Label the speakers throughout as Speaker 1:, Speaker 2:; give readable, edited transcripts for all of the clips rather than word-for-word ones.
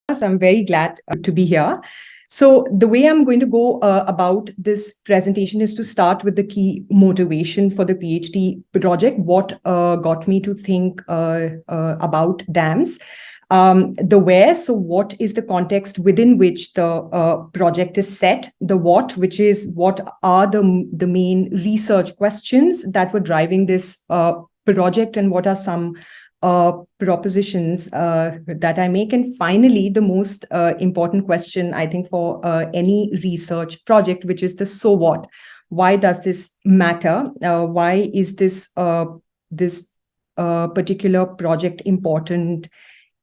Speaker 1: I'm very glad to be here. So the way I'm going to go about this presentation is to start with the key motivation for the PhD project, what got me to think about dams. The where, so what is the context within which the project is set, the what, which is what are the main research questions that were driving this project, and what are some propositions that I make. And finally, the most important question, I think, for any research project, which is the so what? Why does this matter? Why is this particular project important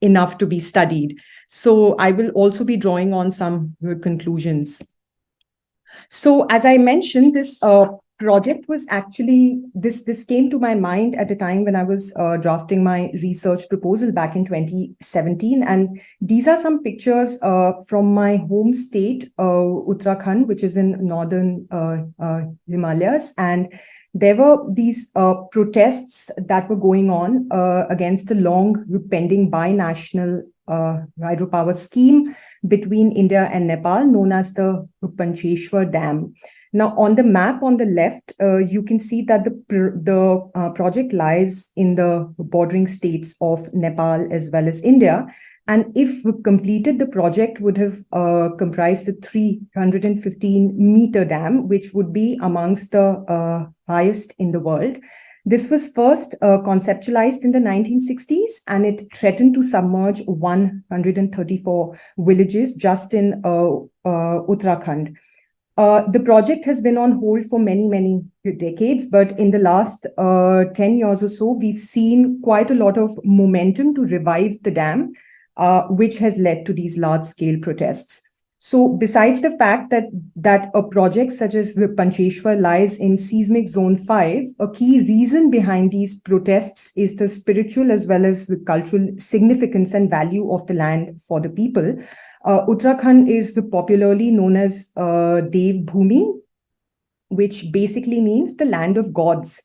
Speaker 1: enough to be studied? So I will also be drawing on some conclusions. So as I mentioned, this project was actually, this came to my mind at a time when I was drafting my research proposal back in 2017. And these are some pictures from my home state, Uttarakhand, which is in northern Himalayas. And there were these protests that were going on against a long pending binational hydropower scheme between India and Nepal, known as the Pancheshwar Dam. Now, on the map on the left, you can see that the project lies in the bordering states of Nepal as well as India. And if completed, the project would have comprised a 315-meter dam, which would be amongst the highest in the world. This was first conceptualized in the 1960s, and it threatened to submerge 134 villages just in Uttarakhand. The project has been on hold for many, many decades, but in the last 10 years or so, we've seen quite a lot of momentum to revive the dam, which has led to these large-scale protests. So besides the fact that a project such as the Pancheshwar lies in seismic zone 5, a key reason behind these protests is the spiritual as well as the cultural significance and value of the land for the people. Uttarakhand is popularly known as Dev Bhumi, which basically means the land of gods.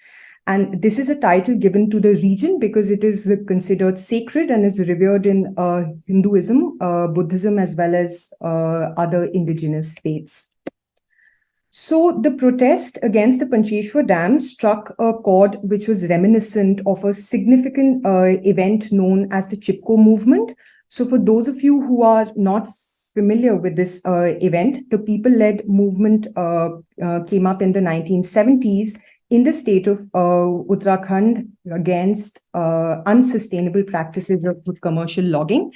Speaker 1: And this is a title given to the region because it is considered sacred and is revered in Hinduism, Buddhism, as well as other indigenous faiths. So the protest against the Pancheshwar Dam struck a chord which was reminiscent of a significant event known as the Chipko movement. So for those of you who are not familiar with this event, the people-led movement came up in the 1970s in the state of Uttarakhand against unsustainable practices of commercial logging.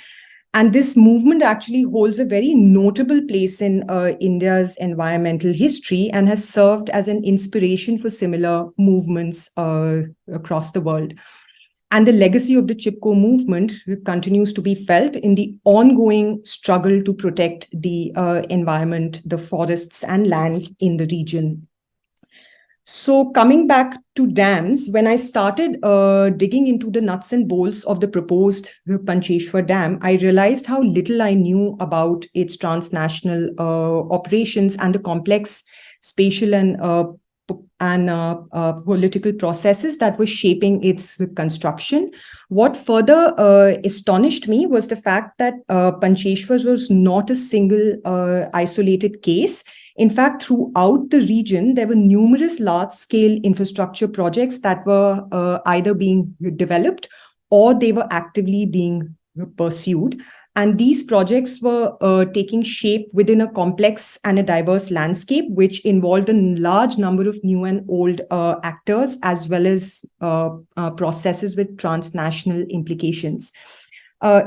Speaker 1: And this movement actually holds a very notable place in India's environmental history and has served as an inspiration for similar movements across the world. And the legacy of the Chipko movement continues to be felt in the ongoing struggle to protect the environment, the forests and land in the region. So coming back to dams, when I started digging into the nuts and bolts of the proposed Pancheshwar Dam, I realized how little I knew about its transnational operations and the complex spatial and political processes that were shaping its construction. What further astonished me was the fact that Pancheshwar was not a single isolated case. In fact, throughout the region, there were numerous large-scale infrastructure projects that were either being developed or they were actively being pursued. And these projects were taking shape within a complex and a diverse landscape, which involved a large number of new and old actors, as well as processes with transnational implications.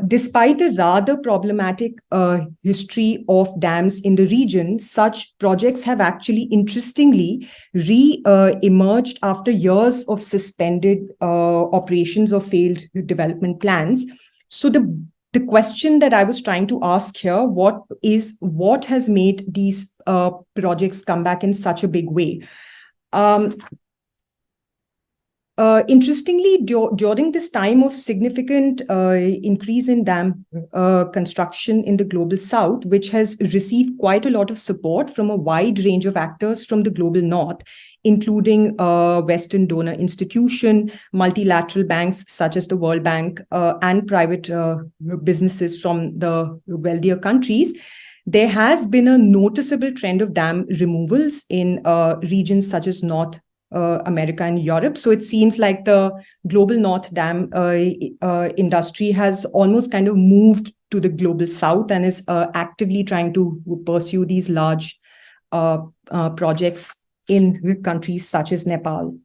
Speaker 1: Despite a rather problematic history of dams in the region, such projects have actually interestingly re-emerged after years of suspended operations or failed development plans. So the question that I was trying to ask here, what has made these projects come back in such a big way? Interestingly, during this time of significant increase in dam construction in the global south, which has received quite a lot of support from a wide range of actors from the global north, including Western donor institution, multilateral banks such as the World Bank, and private businesses from the wealthier countries, there has been a noticeable trend of dam removals in regions such as North America and Europe. So it seems like the global North dam industry has almost kind of moved to the global South and is actively trying to pursue these large projects in countries such as Nepal.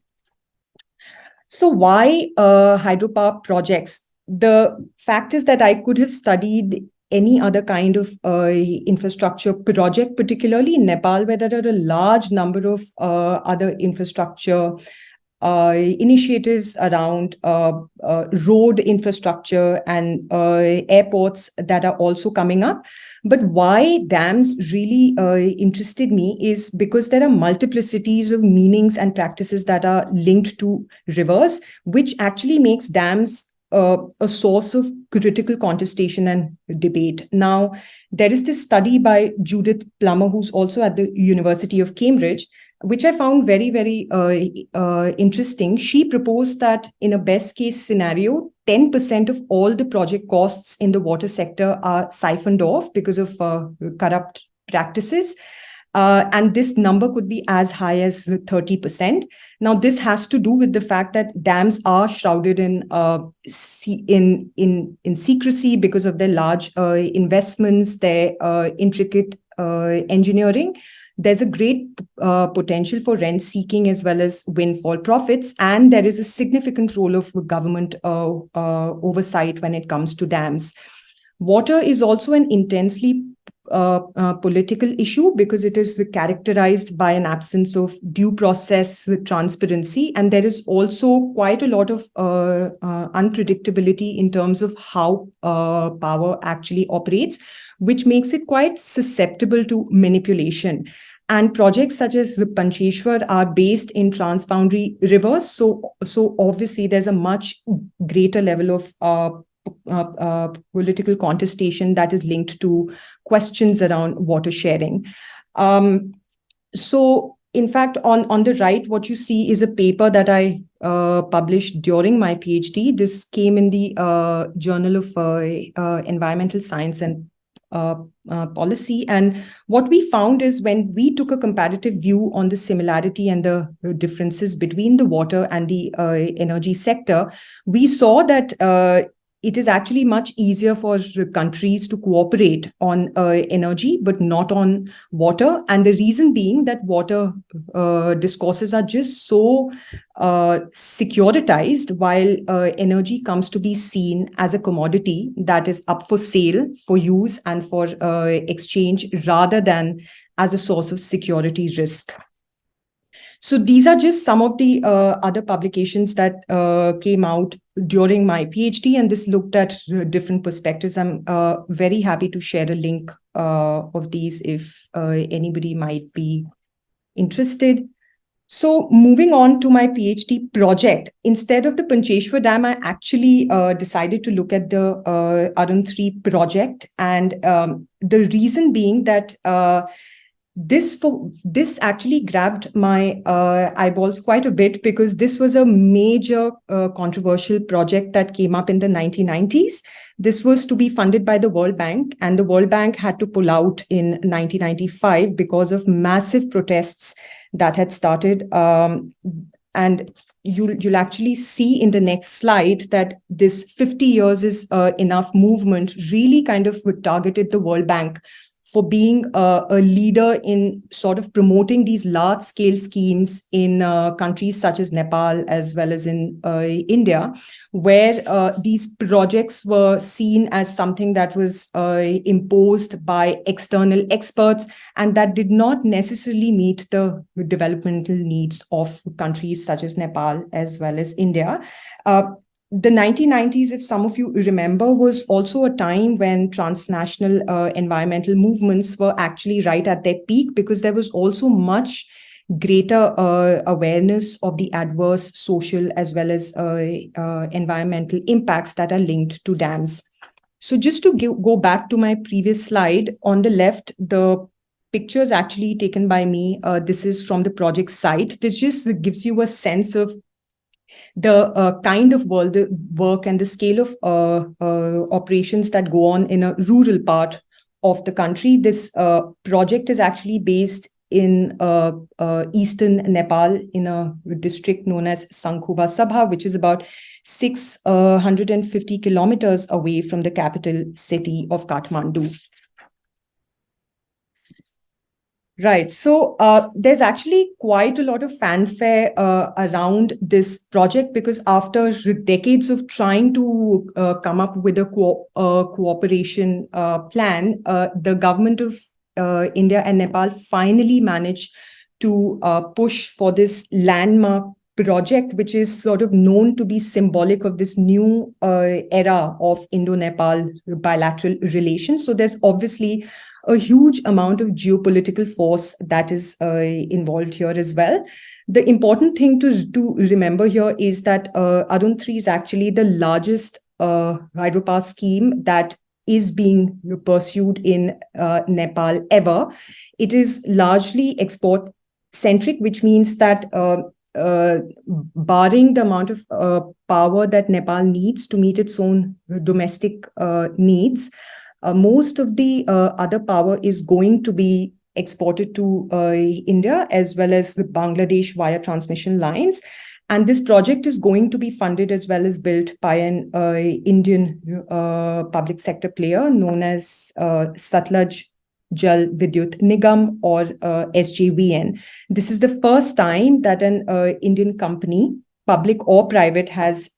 Speaker 1: So why hydropower projects? The fact is that I could have studied any other kind of infrastructure project, particularly in Nepal, where there are a large number of other infrastructure initiatives around road infrastructure and airports that are also coming up. But why dams really interested me is because there are multiplicities of meanings and practices that are linked to rivers, which actually makes dams a source of critical contestation and debate. Now, there is this study by Judith Plummer, who's also at the University of Cambridge, which I found very, very interesting. She proposed that in a best case scenario, 10% of all the project costs in the water sector are siphoned off because of corrupt practices. And this number could be as high as 30%. Now, this has to do with the fact that dams are shrouded in secrecy because of their large investments, their intricate engineering. There's a great potential for rent seeking as well as windfall profits, and there is a significant role of government oversight when it comes to dams. Water is also an intensely political issue because it is characterized by an absence of due process transparency, and there is also quite a lot of unpredictability in terms of how power actually operates, which makes it quite susceptible to manipulation. And projects such as the Pancheshwar are based in transboundary rivers, so obviously there's a much greater level of political contestation that is linked to questions around water sharing. So, in fact, on the right, what you see is a paper that I published during my PhD. This came in the Journal of Environmental Science and Policy. And what we found is when we took a comparative view on the similarity and the differences between the water and the energy sector, we saw that it is actually much easier for countries to cooperate on energy, but not on water. And the reason being that water discourses are just so securitized, while energy comes to be seen as a commodity that is up for sale, for use, and for exchange, rather than as a source of security risk. So these are just some of the other publications that came out during my PhD, and this looked at different perspectives. I'm very happy to share a link of these if anybody might be interested. So moving on to my PhD project, instead of the Pancheshwar Dam, I actually decided to look at the Arun 3 project. And the reason being that this actually grabbed my eyeballs quite a bit, because this was a major controversial project that came up in the 1990s. This was to be funded by the World Bank, and the World Bank had to pull out in 1995 because of massive protests that had started. And you'll actually see in the next slide that this 50 years is enough movement really kind of targeted the World Bank for being a leader in sort of promoting these large-scale schemes in countries such as Nepal as well as in India, where these projects were seen as something that was imposed by external experts and that did not necessarily meet the developmental needs of countries such as Nepal as well as India. The 1990s, if some of you remember, was also a time when transnational environmental movements were actually right at their peak, because there was also much greater awareness of the adverse social as well as environmental impacts that are linked to dams. So just to go back to my previous slide, on the left, the picture is actually taken by me. This is from the project site. This just gives you a sense of the kind of work and the scale of operations that go on in a rural part of the country. This project is actually based in eastern Nepal in a district known as Sankhuva Sabha, which is about 650 kilometers away from the capital city of Kathmandu. Right. So there's actually quite a lot of fanfare around this project, because after decades of trying to come up with a cooperation plan, the government of India and Nepal finally managed to push for this landmark project, which is sort of known to be symbolic of this new era of Indo-Nepal bilateral relations. So there's obviously a huge amount of geopolitical force that is involved here as well. The important thing to remember here is that Arun 3 is actually the largest hydropower scheme that is being pursued in Nepal ever. It is largely export centric, which means that barring the amount of power that Nepal needs to meet its own domestic needs, most of the other power is going to be exported to India as well as Bangladesh via transmission lines. And this project is going to be funded as well as built by an Indian public sector player known as Satluj Jal Vidyut Nigam, or SJVN. This is the first time that an Indian company, public or private, has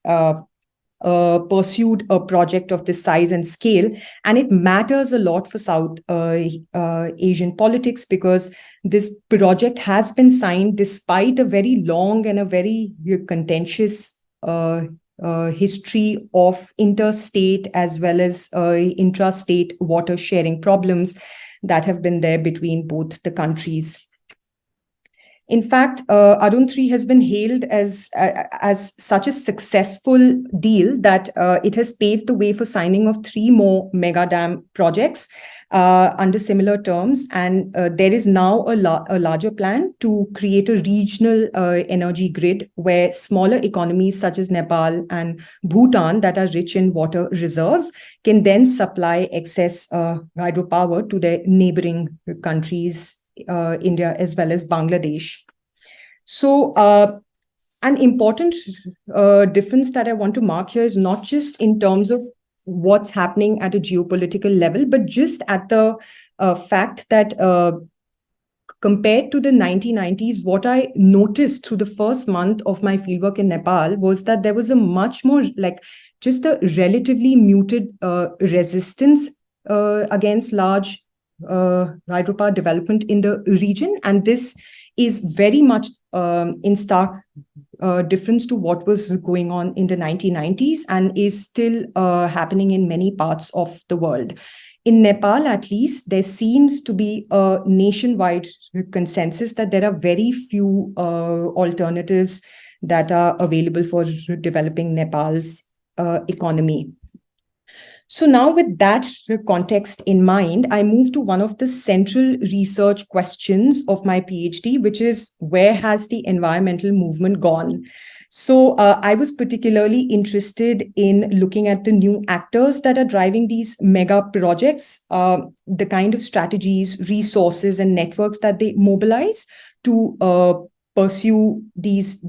Speaker 1: pursued a project of this size and scale. And it matters a lot for South Asian politics, because this project has been signed despite a very long and a very contentious history of interstate as well as intrastate water sharing problems that have been there between both the countries. In fact, Arun 3 has been hailed as such a successful deal that it has paved the way for signing of 3 more mega dam projects under similar terms. And there is now a larger plan to create a regional energy grid where smaller economies such as Nepal and Bhutan that are rich in water reserves can then supply excess hydropower to their neighboring countries, India as well as Bangladesh. So an important difference that I want to mark here is not just in terms of what's happening at a geopolitical level, but just at the fact that compared to the 1990s, what I noticed through the first month of my fieldwork in Nepal was that there was a much more just a relatively muted resistance against large hydropower development in the region. And this is very much in stark difference to what was going on in the 1990s and is still happening in many parts of the world. In Nepal, at least, there seems to be a nationwide consensus that there are very few alternatives that are available for developing Nepal's economy. So now, with that context in mind, I move to one of the central research questions of my PhD, which is, where has the environmental movement gone? So I was particularly interested in looking at the new actors that are driving these mega projects, the kind of strategies, resources, and networks that they mobilize to pursue these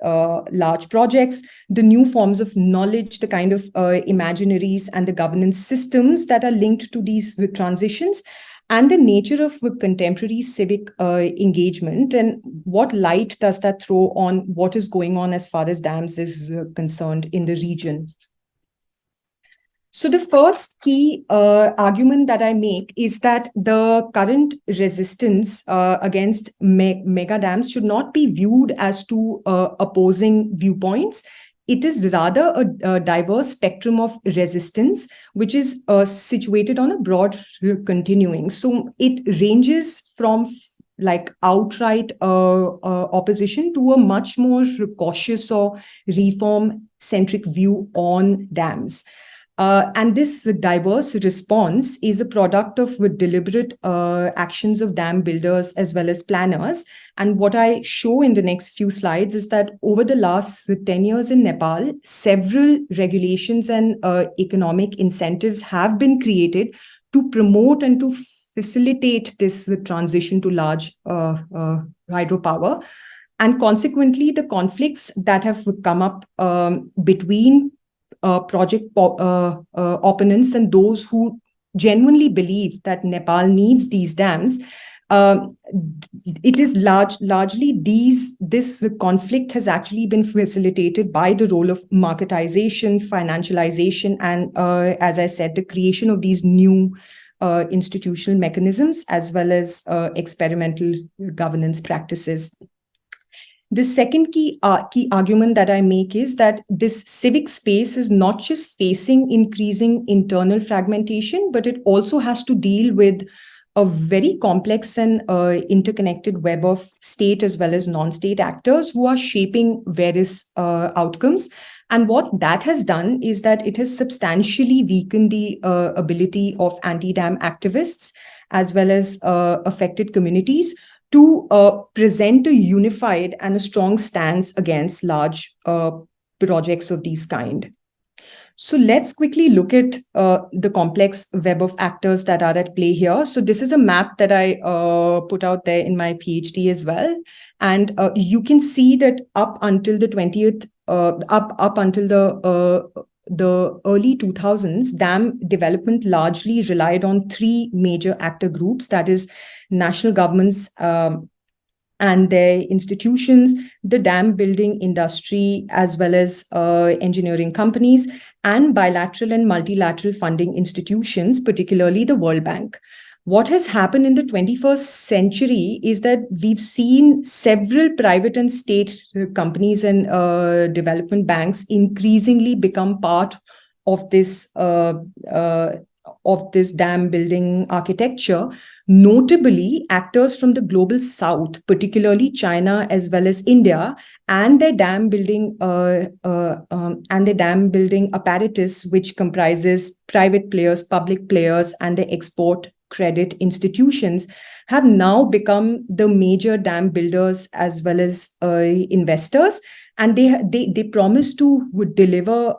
Speaker 1: large projects, the new forms of knowledge, the kind of imaginaries and the governance systems that are linked to these transitions, and the nature of contemporary civic engagement, and what light does that throw on what is going on as far as dams is concerned in the region. So the first key argument that I make is that the current resistance against mega dams should not be viewed as two opposing viewpoints. It is rather a diverse spectrum of resistance, which is situated on a broad continuing. So it ranges from like outright opposition to a much more cautious or reform-centric view on dams. And this diverse response is a product of deliberate actions of dam builders as well as planners. And what I show in the next few slides is that over the last 10 years in Nepal, several regulations and economic incentives have been created to promote and to facilitate this transition to large hydropower. And consequently, the conflicts that have come up between project opponents and those who genuinely believe that Nepal needs these dams, it is largely this conflict has actually been facilitated by the role of marketization, financialization, and as I said, the creation of these new institutional mechanisms as well as experimental governance practices. The second key argument that I make is that this civic space is not just facing increasing internal fragmentation, but it also has to deal with a very complex and interconnected web of state as well as non-state actors who are shaping various outcomes. And what that has done is that it has substantially weakened the ability of anti-dam activists as well as affected communities to present a unified and a strong stance against large projects of these kind. So let's quickly look at the complex web of actors that are at play here. So this is a map that I put out there in my PhD as well. And you can see that up until the 20th, up until the early 2000s, dam development largely relied on three major actor groups, that is national governments and their institutions, the dam building industry, as well as engineering companies, and bilateral and multilateral funding institutions, particularly the World Bank. What has happened in the 21st century is that we've seen several private and state companies and development banks increasingly become part of this dam building architecture, notably actors from the global south, particularly China as well as India, and their dam building apparatus, which comprises private players, public players, and the export credit institutions, have now become the major dam builders as well as investors. And they promise to deliver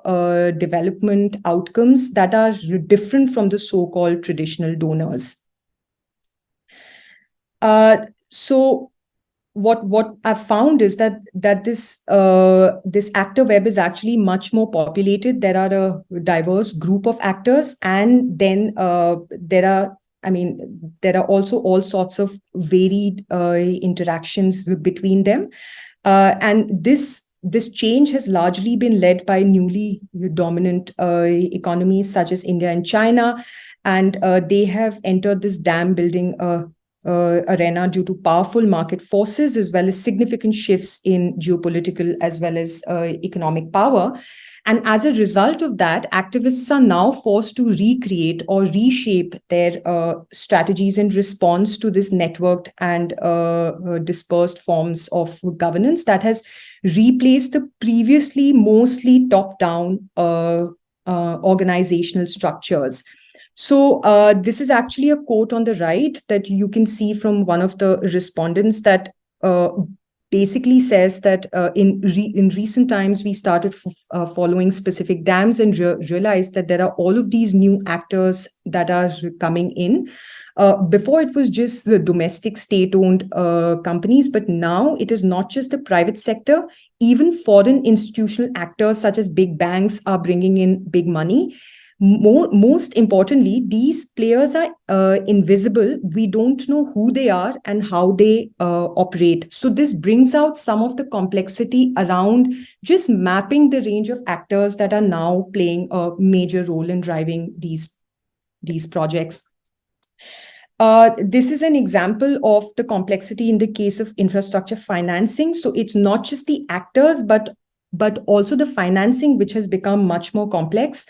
Speaker 1: development outcomes that are different from the so-called traditional donors. So what I've found is that this actor web is actually much more populated. There are a diverse group of actors, and then there are also all sorts of varied interactions between them. And this change has largely been led by newly dominant economies such as India and China, and they have entered this dam building arena due to powerful market forces as well as significant shifts in geopolitical as well as economic power. And as a result of that, activists are now forced to recreate or reshape their strategies in response to this networked and dispersed forms of governance that has replaced the previously mostly top-down organizational structures. So this is actually a quote on the right that you can see from one of the respondents that basically says that in recent times, we started following specific dams and realized that there are all of these new actors that are coming in. Before it was just the domestic state-owned companies, but now it is not just the private sector. Even foreign institutional actors such as big banks are bringing in big money. Most importantly, these players are invisible. We don't know who they are and how they operate. So this brings out some of the complexity around just mapping the range of actors that are now playing a major role in driving these projects. This is an example of the complexity in the case of infrastructure financing. So it's not just the actors, but but also the financing, which has become much more complex.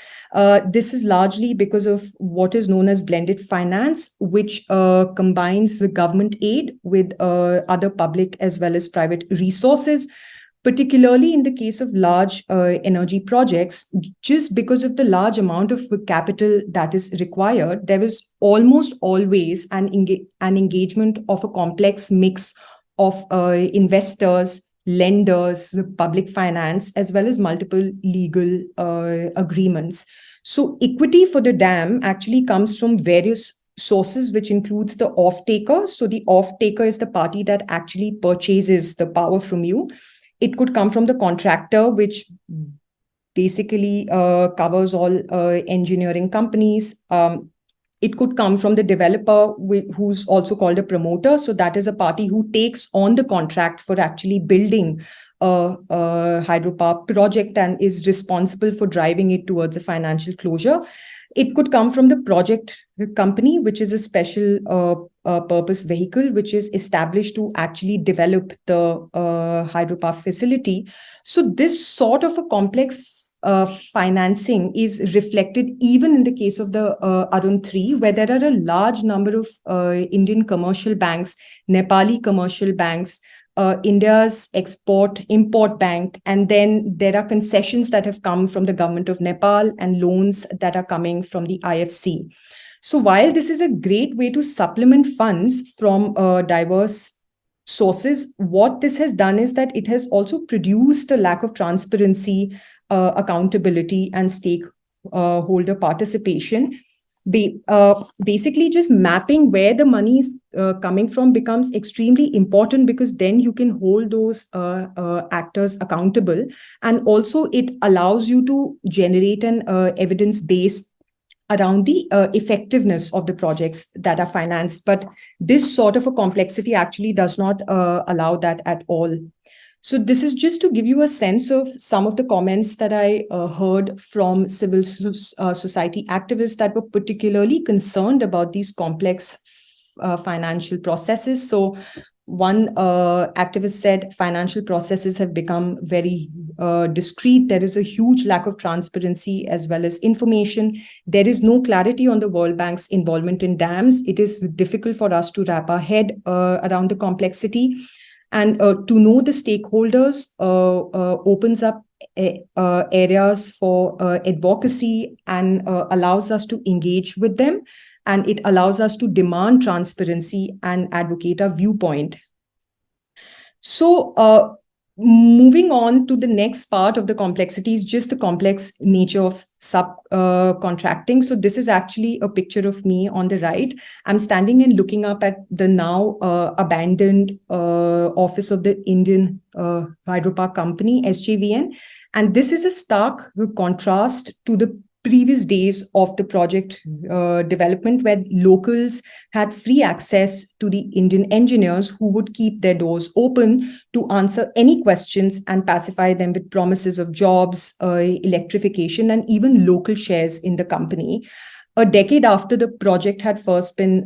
Speaker 1: This is largely because of what is known as blended finance, which combines the government aid with other public as well as private resources, particularly in the case of large energy projects. Just because of the large amount of capital that is required, there is almost always an engagement of a complex mix of investors, lenders, public finance, as well as multiple legal agreements. So equity for the dam actually comes from various sources, which includes the off-taker. So the off-taker is the party that actually purchases the power from you. It could come from the contractor, which basically covers all engineering companies. It could come from the developer, who's also called a promoter. So that is a party who takes on the contract for actually building a hydropower project and is responsible for driving it towards a financial closure. It could come from the project company, which is a special purpose vehicle, which is established to actually develop the hydropower facility. So this sort of a complex financing is reflected even in the case of the Arun 3, where there are a large number of Indian commercial banks, Nepali commercial banks, India's export-import bank, and then there are concessions that have come from the government of Nepal and loans that are coming from the IFC. So while this is a great way to supplement funds from diverse sources, what this has done is that it has also produced a lack of transparency, accountability, and stakeholder participation. Basically, just mapping where the money is coming from becomes extremely important, because then you can hold those actors accountable. And also it allows you to generate an evidence base around the effectiveness of the projects that are financed. But this sort of a complexity actually does not allow that at all. So this is just to give you a sense of some of the comments that I heard from civil society activists that were particularly concerned about these complex financial processes. So one activist said financial processes have become very discreet. There is a huge lack of transparency as well as information. There is no clarity on the World Bank's involvement in dams. It is difficult for us to wrap our head around the complexity. And to know the stakeholders opens up areas for advocacy and allows us to engage with them. And it allows us to demand transparency and advocate our viewpoint. So moving on to the next part of the complexity is just the complex nature of subcontracting. So this is actually a picture of me on the right. I'm standing and looking up at the now abandoned office of the Indian Hydropower Company, SJVN. And this is a stark contrast to the previous days of the project development, where locals had free access to the Indian engineers who would keep their doors open to answer any questions and pacify them with promises of jobs, electrification, and even local shares in the company. A decade after the project had first been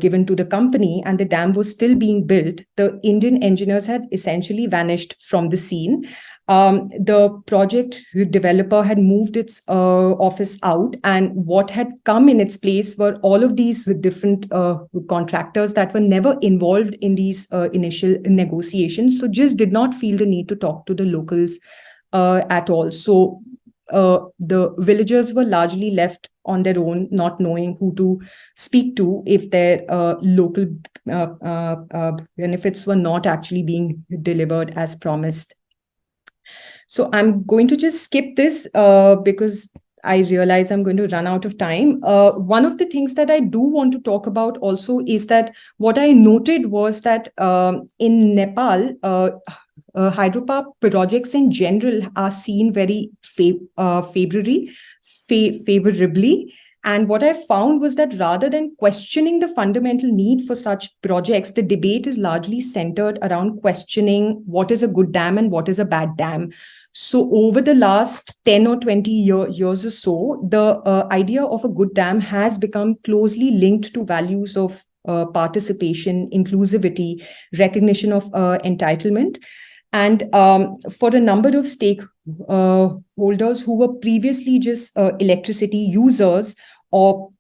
Speaker 1: given to the company and the dam was still being built, the Indian engineers had essentially vanished from the scene. The project developer had moved its office out, and what had come in its place were all of these different contractors that were never involved in these initial negotiations, so just did not feel the need to talk to the locals at all. So the villagers were largely left on their own, not knowing who to speak to if their local benefits were not actually being delivered as promised. So I'm going to just skip this because I realize I'm going to run out of time. One of the things that I do want to talk about also is that what I noted was that in Nepal, hydropower projects in general are seen very favorably. And what I found was that rather than questioning the fundamental need for such projects, the debate is largely centered around questioning what is a good dam and what is a bad dam. So over the last 10 or 20 years or so, the idea of a good dam has become closely linked to values of participation, inclusivity, recognition of entitlement. And for a number of stakeholders who were previously just electricity users or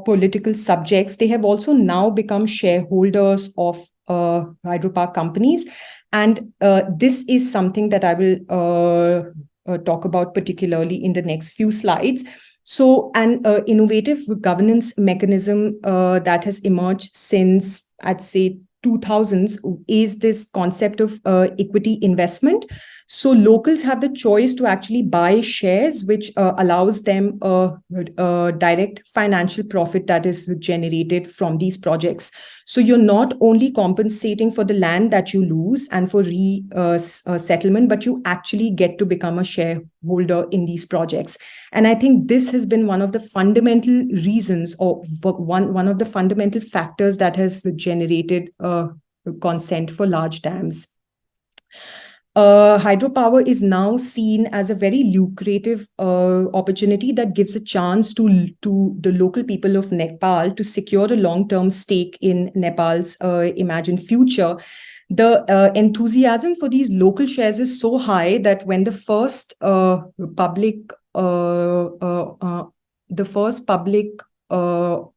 Speaker 1: political subjects, they have also now become shareholders of hydropower companies. And this is something that I will talk about particularly in the next few slides. So an innovative governance mechanism that has emerged since, I'd say, 2000s is this concept of equity investment. So locals have the choice to actually buy shares, which allows them direct financial profit that is generated from these projects. So you're not only compensating for the land that you lose and for resettlement, but you actually get to become a shareholder in these projects. And I think this has been one of the fundamental reasons, or one of the fundamental factors that has generated consent for large dams. Hydropower is now seen as a very lucrative opportunity that gives a chance to the local people of Nepal to secure a long-term stake in Nepal's imagined future. The enthusiasm for these local shares is so high that when the first public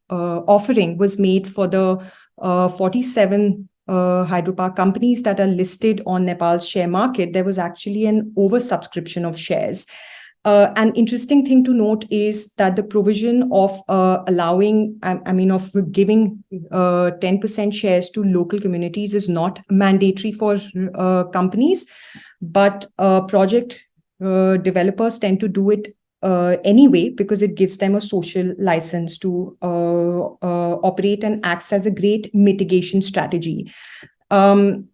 Speaker 1: offering was made for the 47 hydropower companies that are listed on Nepal's share market, there was actually an oversubscription of shares. An interesting thing to note is that the provision of of giving 10% shares to local communities is not mandatory for companies, but project developers tend to do it anyway, because it gives them a social license to operate and acts as a great mitigation strategy.
Speaker 2: I'm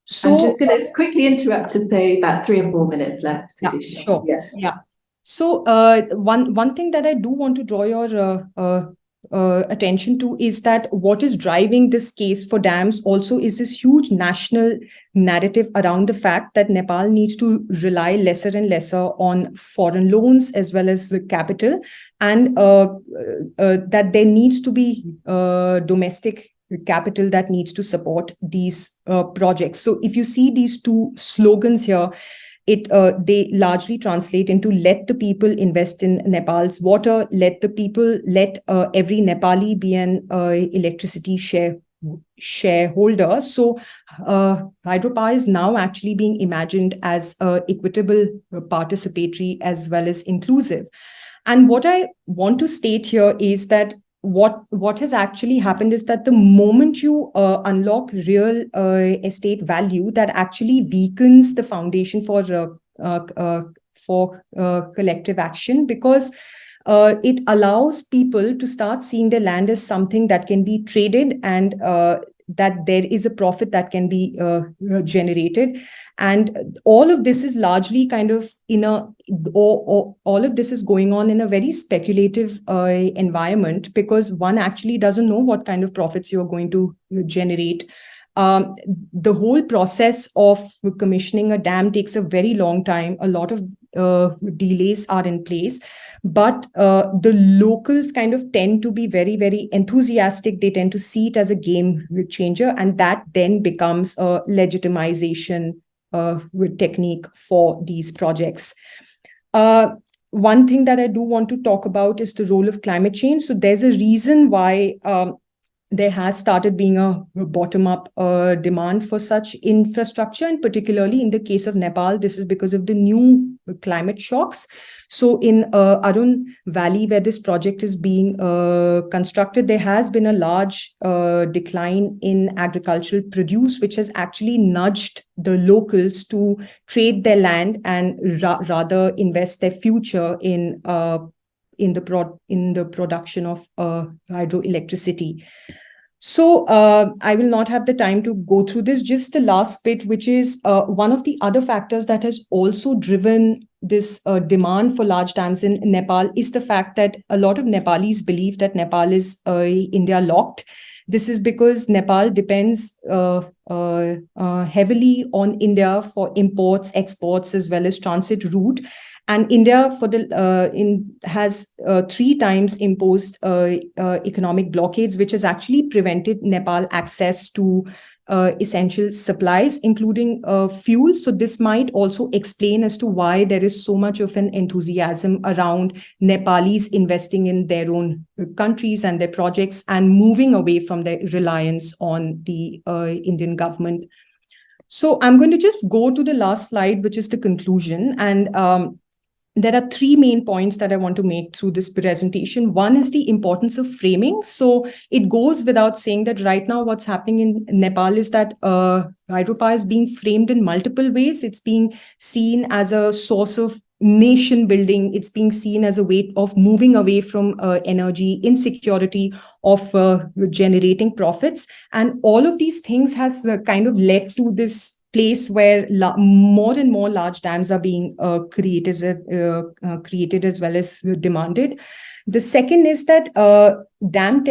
Speaker 2: just going to quickly interrupt to say about 3 or 4 minutes left.
Speaker 1: Yeah, sure. Yeah. So one thing that I do want to draw your attention to is that what is driving this case for dams also is this huge national narrative around the fact that Nepal needs to rely lesser and lesser on foreign loans as well as the capital, and that there needs to be domestic capital that needs to support these projects. So if you see these two slogans here, they largely translate into let the people invest in Nepal's water, let every Nepali be an electricity shareholder. So hydropower is now actually being imagined as equitable, participatory, as well as inclusive. And what I want to state here is that what has actually happened is that the moment you unlock real estate value, that actually weakens the foundation for collective action, because it allows people to start seeing the land as something that can be traded, and that there is a profit that can be generated. And all of this is largely kind of all of this is going on in a very speculative environment, because one actually doesn't know what kind of profits you're going to generate. The whole process of commissioning a dam takes a very long time. A lot of delays are in place, but the locals kind of tend to be very, very enthusiastic. They tend to see it as a game changer, and that then becomes a legitimization technique for these projects. One thing that I do want to talk about is the role of climate change. So there's a reason why there has started being a bottom-up demand for such infrastructure, and particularly in the case of Nepal, this is because of the new climate shocks. So in Arun Valley, where this project is being constructed, there has been a large decline in agricultural produce, which has actually nudged the locals to trade their land and rather invest their future in the production of hydroelectricity. So I will not have the time to go through this. Just the last bit, which is one of the other factors that has also driven this demand for large dams in Nepal is the fact that a lot of Nepalis believe that Nepal is India locked. This is because Nepal depends heavily on India for imports, exports, as well as transit route. And India has 3 times imposed economic blockades, which has actually prevented Nepal access to essential supplies, including fuel. So this might also explain as to why there is so much of an enthusiasm around Nepalis investing in their own countries and their projects and moving away from their reliance on the Indian government. So I'm going to just go to the last slide, which is the conclusion. And there are three main points that I want to make through this presentation. One is the importance of framing. So it goes without saying that right now what's happening in Nepal is that Hydropower is being framed in multiple ways. It's being seen as a source of nation building. It's being seen as a way of moving away from energy insecurity, of generating profits. And all of these things has kind of led to this place where more and more large dams are being created as well as demanded. The second is that dam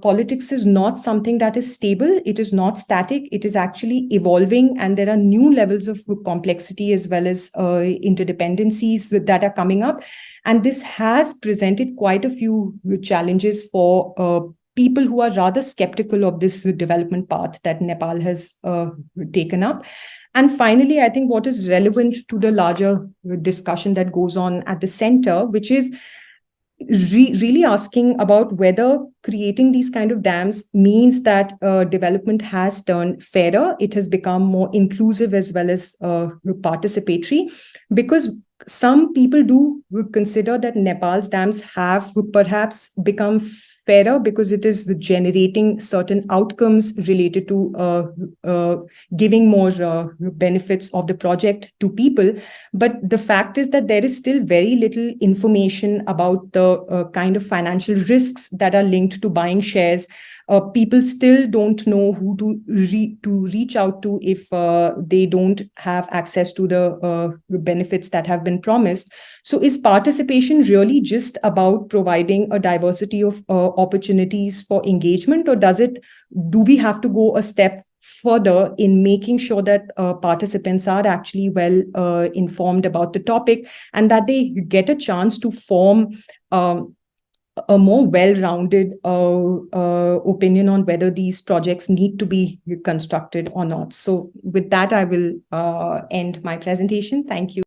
Speaker 1: politics is not something that is stable. It is not static. It is actually evolving, and there are new levels of complexity as well as interdependencies that are coming up. And this has presented quite a few challenges for people who are rather skeptical of this development path that Nepal has taken up. And finally, I think what is relevant to the larger discussion that goes on at the center, which is really asking about whether creating these kind of dams means that development has turned fairer, it has become more inclusive as well as participatory, because some people do consider that Nepal's dams have perhaps become fairer because it is generating certain outcomes related to giving more benefits of the project to people. But the fact is that there is still very little information about the kind of financial risks that are linked to buying shares. People still don't know who to reach out to if they don't have access to the benefits that have been promised. So is participation really just about providing a diversity of opportunities for engagement, or do we have to go a step further in making sure that participants are actually well informed about the topic and that they get a chance to form a more well-rounded opinion on whether these projects need to be constructed or not. So with that, I will end my presentation. Thank you.